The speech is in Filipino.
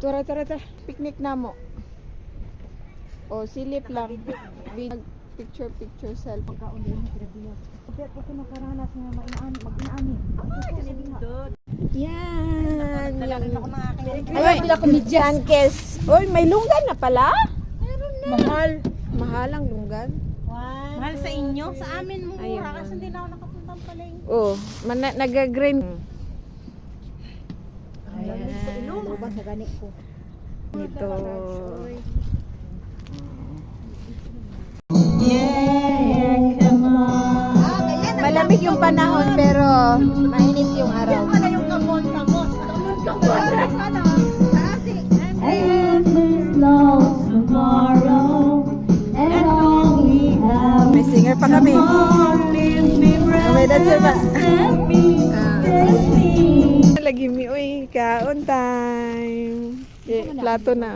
Tara. Picnic na mo. O, silip lang. Picture selfie. Yan. Ay, wala komedyan, Kes. Oy, may lunggan na pala? Meron na. Mahal ang lunggan. Mahal sa inyo? Sa amin mura Ayun. kasi hindi na ako nakapuntang palengke. Oh, nag-green. Ayan. Sa gani ko. Ito. Malamig yung panahon pero mainit yung araw. Wala yung kamon. May singer pa kami. May dancer pa. Lagi mi, uy, kaon time. Plato na.